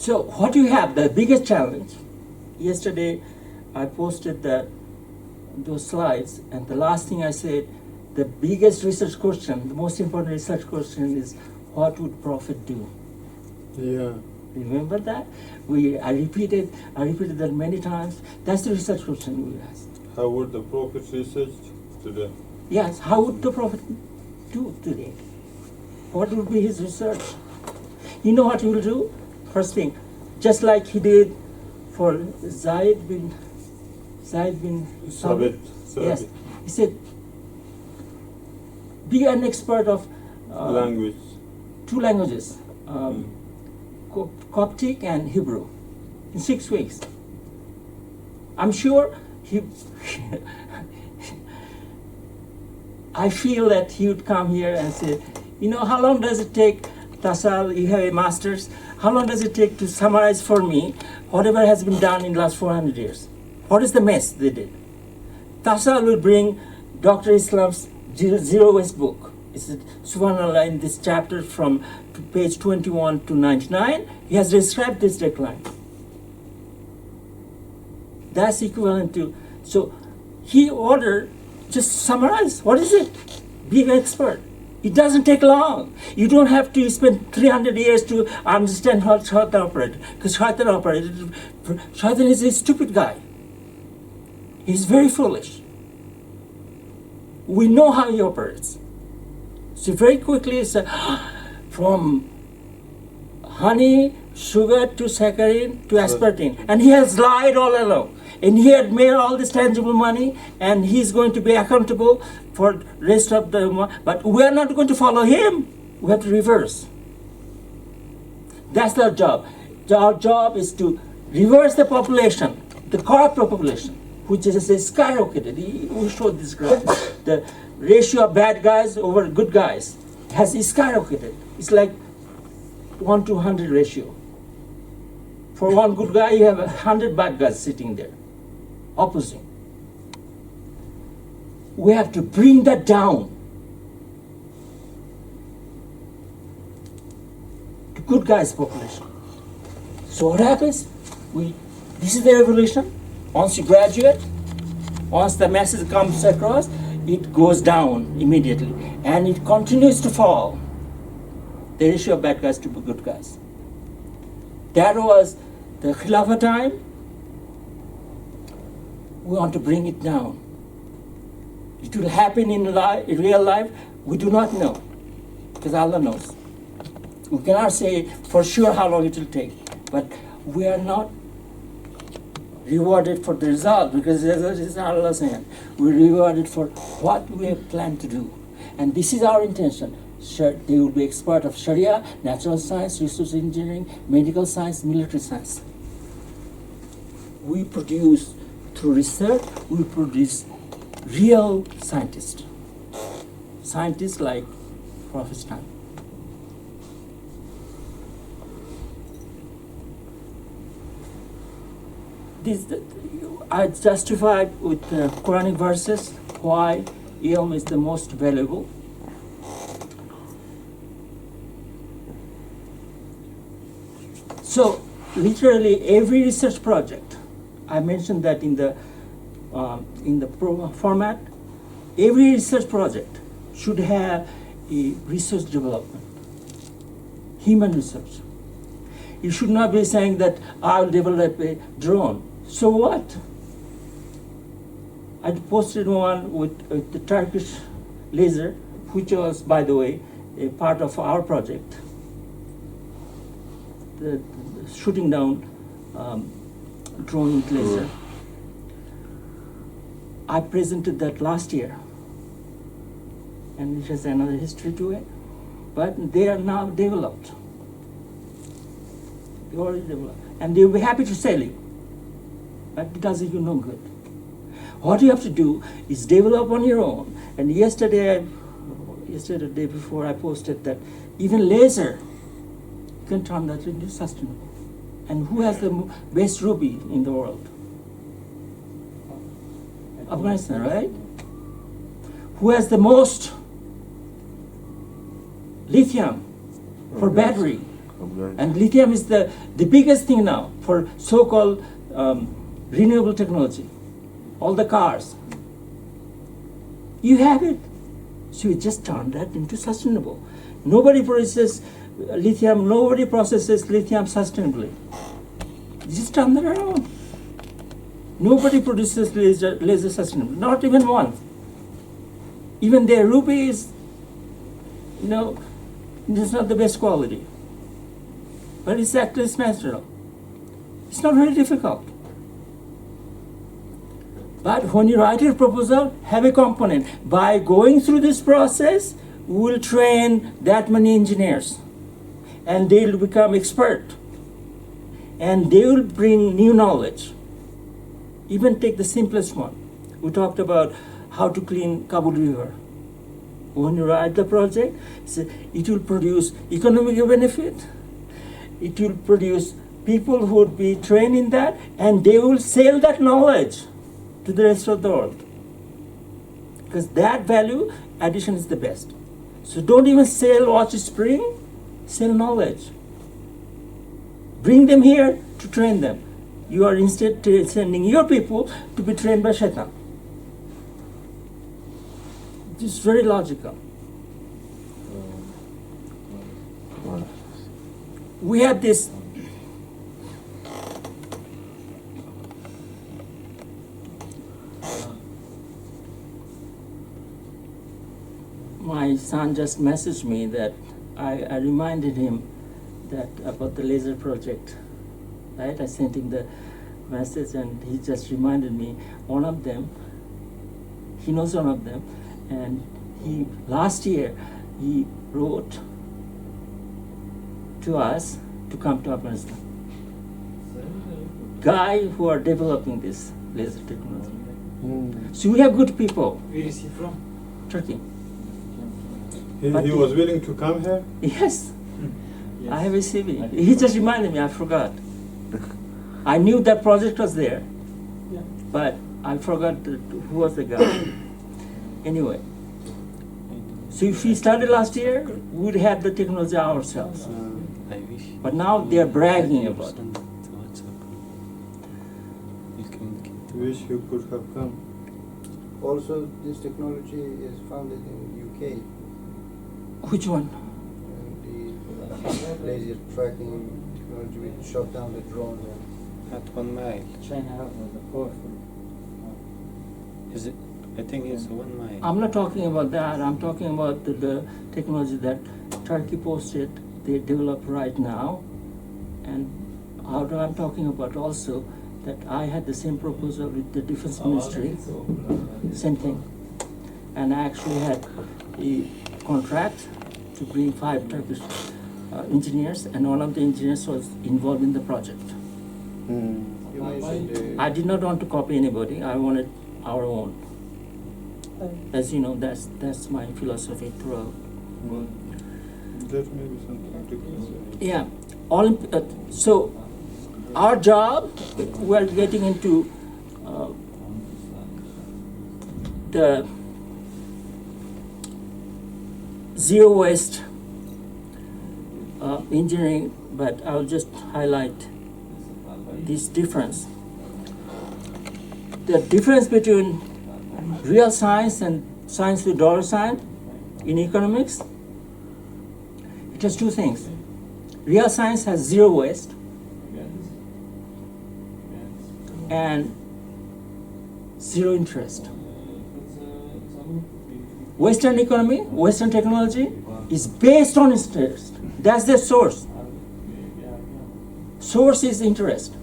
So what you have, the biggest challenge, yesterday I posted those slides, and the last thing I said, the biggest research question, the most important research question is, what would profit do? Yeah. Remember that? I repeated that many times. That's the research question we asked. How would the Prophet research today? Yes, how would the Prophet do today? What would be his research? You know what he will do? First thing, just like he did for Zaid bin Sabit. Yes, he said, be an expert of Language. two languages, Coptic and Hebrew, in 6 weeks. I'm sure I feel that he would come here and say, you know, how long does it take, Tasal, you have a master's, how long does it take to summarize for me whatever has been done in the last 400 years? What is the mess they did? Tasal will bring Dr. Islam's Zero Waste book. It's subhanAllah, in this chapter from page 21 to 99, he has described this decline. That's equivalent to, so he ordered, just summarize, what is it? Be an expert. It doesn't take long. You don't have to spend 300 years to understand how Shaitan operated, because Shaitan is a stupid guy. He's very foolish. We know how he operates. So very quickly, it's from honey, sugar to saccharin to aspartame. And he has lied all along. And he had made all this tangible money, and he's going to be accountable for rest of the money. But we are not going to follow him. We have to reverse. That's our job. Our job is to reverse the population, the corrupt population, which is skyrocketed. We showed this graph. The ratio of bad guys over good guys has skyrocketed. It's like 1 to 100 ratio. For one good guy, you have 100 bad guys sitting there, opposing. We have to bring that down to good guys' population. So what happens? This is the revolution. Once you graduate, once the message comes across, it goes down immediately, and it continues to fall. The ratio of bad guys to good guys. That was the Khilafah time. We want to bring it down. It will happen in real life. We do not know, because Allah knows. We cannot say for sure how long it will take, but we are not rewarded for the result, because the result is in Allah's hand. We're rewarded for what we have planned to do. And this is our intention. They will be expert of Sharia, natural science, resource engineering, medical science, military science. We produce, through research, we produce real scientists. Scientists like Prophet's time. I justified with Quranic verses why ilm is the most valuable. So, literally every research project, I mentioned that in the format, every research project should have a research development, human research. You should not be saying that I'll develop a drone. So what? I posted one with the Turkish laser, which was, by the way, a part of our project. The shooting down drone with laser. I presented that last year, and it has another history to it. But they are now developed. They already developed, and they will be happy to sell you. But it does you no good. What you have to do is develop on your own. And yesterday, the day before, I posted that even laser can turn that into sustainable. And who has the best ruby in the world? Afghanistan, right? Who has the most lithium for battery? And lithium is the biggest thing now for so-called renewable technology. All the cars. You have it. So you just turn that into sustainable. Nobody produces lithium, nobody processes lithium sustainably. You just turn that around. Nobody produces laser sustainably, not even one. Even their ruby is, it's not the best quality. But it's actually natural. It's not very difficult. But when you write a proposal, have a component. By going through this process, we'll train that many engineers. And they'll become expert. And they will bring new knowledge. Even take the simplest one. We talked about how to clean Kabul River. When you write the project, it will produce economic benefit. It will produce people who would be trained in that, and they will sell that knowledge to the rest of the world. Because that value addition is the best. So don't even sell Watch Spring, sell knowledge. Bring them here to train them. You are instead sending your people to be trained by Shaitan. This is very logical. We have this my son just messaged me that I reminded him that about the laser project, right? I sent him the message and he just reminded me one of them. He knows one of them, and last year he wrote to us to come to Afghanistan. Guy who are developing this laser technology. So we have good people. Where is he from? Turkey. He But was willing to come here? Yes. I have a CV. He just reminded me, I forgot. I knew that project was there, but I forgot who was the guy. Anyway, so if we started last year, we would have the technology ourselves. I wish. But now they are bragging about it. Wish you could have come. Also, this technology is founded in UK. Which one? The laser tracking technology which shot down the drones. At 1 mile. China was the powerful. Is it? I think it's 1 mile. I'm not talking about that. I'm talking about the technology that Turkey posted, they develop right now. And how I'm talking about also that I had the same proposal with the Defense Ministry, same thing. And I actually had a contract to bring 5 Turkish engineers, and one of the engineers was involved in the project. You mentioned I did not want to copy anybody. I wanted our own. As you know, that's my philosophy throughout. That may be something to consider. Yeah. So our job, we're getting into the zero waste engineering, but I'll just highlight this difference. The difference between real science and science with dollar sign in economics, it has 2 things. Real science has zero waste and zero interest. Western economy, Western technology is based on interest. That's the source. Source is interest.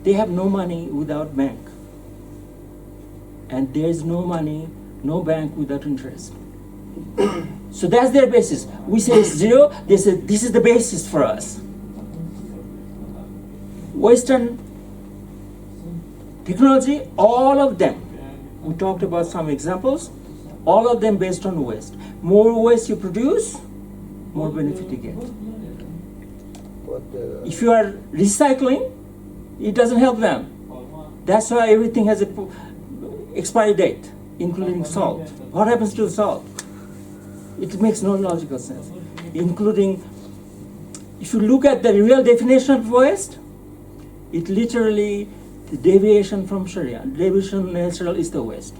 They have no money without bank. And there is no money, no bank without interest. So that's their basis. We say it's zero, they say this is the basis for us. Western technology, all of them, we talked about some examples, all of them based on waste. More waste you produce, more benefit you get. what If you are recycling, it doesn't help them. That's why everything has a expiry date, including salt. What happens to salt? It makes no logical sense. Including if you look at the real definition of West, it literally the deviation from Sharia. Deviation from natural is the West.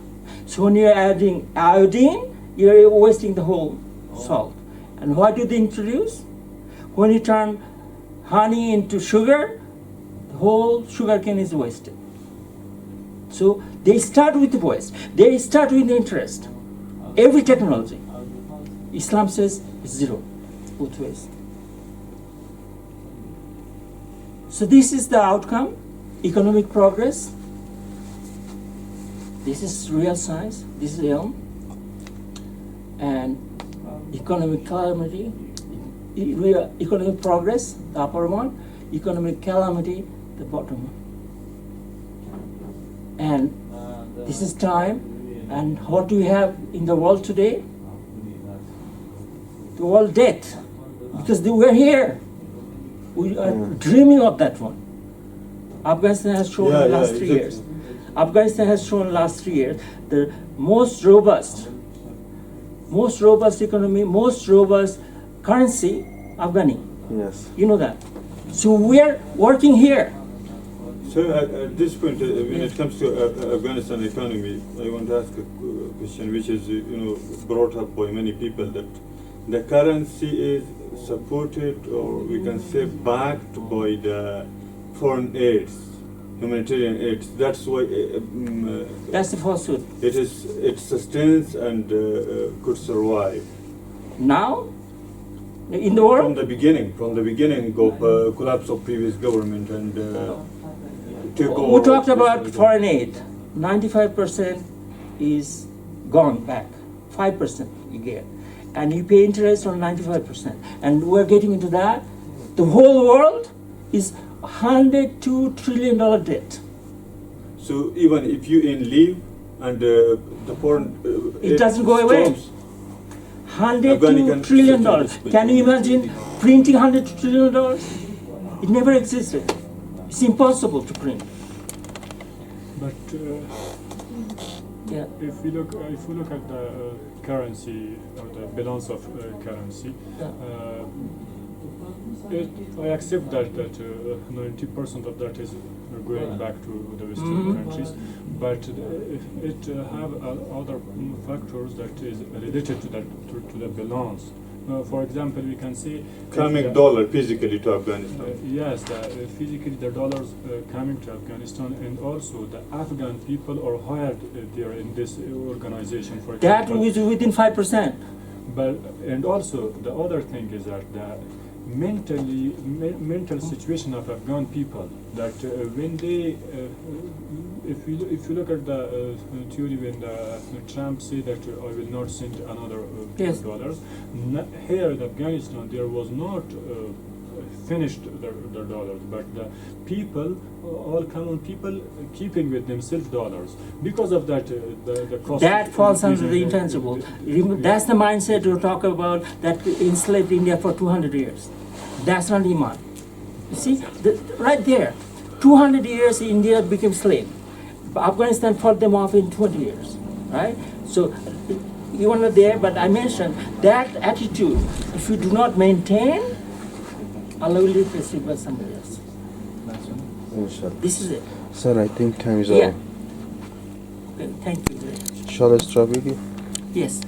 So when you're adding iodine, you're wasting the whole salt. And what do they introduce? When you turn honey into sugar, the whole sugar cane is wasted. So they start with the West. They start with interest. Every technology. Islam says it's zero, both ways. So this is the outcome, economic progress. This is real science, this is ilm. And economic calamity, economic progress, the upper one, economic calamity, the bottom one. And this is time, and what do we have in the world today? The world debt, because we're here. We are dreaming of that one. Afghanistan has shown in the last 3 years. Afghanistan has shown last 3 years the most robust economy, most robust currency, Afghani. Yes. You know that. So we're working here. So at this point, when it comes to Afghanistan economy, I want to ask a question which is, brought up by many people, that the currency is supported, or we can say backed by the foreign aids, humanitarian aids. That's why That's the falsehood. it sustains and could survive. Now, in the From world, the beginning of collapse of previous government and takeover. we talked of about this foreign aid. 95% is gone back. 5% you get. And you pay interest on 95%. And we're getting into that. The whole world is $102 trillion debt. So even if you leave and the foreign It aid doesn't go away. stops, $102 Afghanistan trillion. situation. Can you imagine printing $102 trillion? It never existed. It's impossible to print. But Yeah. if we look at the currency or the balance of currency, Yeah. I accept that 90% of that is going back to the Western Mhm. countries, but it have other factors that is related to that to the balance. For example, we can see coming dollar physically to Afghanistan. yes, physically the dollars coming to Afghanistan, and also the Afghan people are hired there in this organization. For That example, was within 5%. but and also the other thing is that the mental situation of Afghan people, that when they if you look at the theory, when Trump said that I will not send another Yes. dollars, here in Afghanistan there was not finished their dollars, but the people, all common people, keeping with themselves dollars because of that the cost. That falls under the increasing intangible. That's the mindset you talk about that enslaved India for 200 years. That's not Iman. You see, right there, 200 years India became slave. Afghanistan fought them off in 20 years, right? So you were not there, but I mentioned that attitude. If you do not maintain, Allah will replace you by somebody else. Inshallah. This is it. Sir, I think time is Yeah. over. Okay, thank you very much. Shall I stop with you? Yes.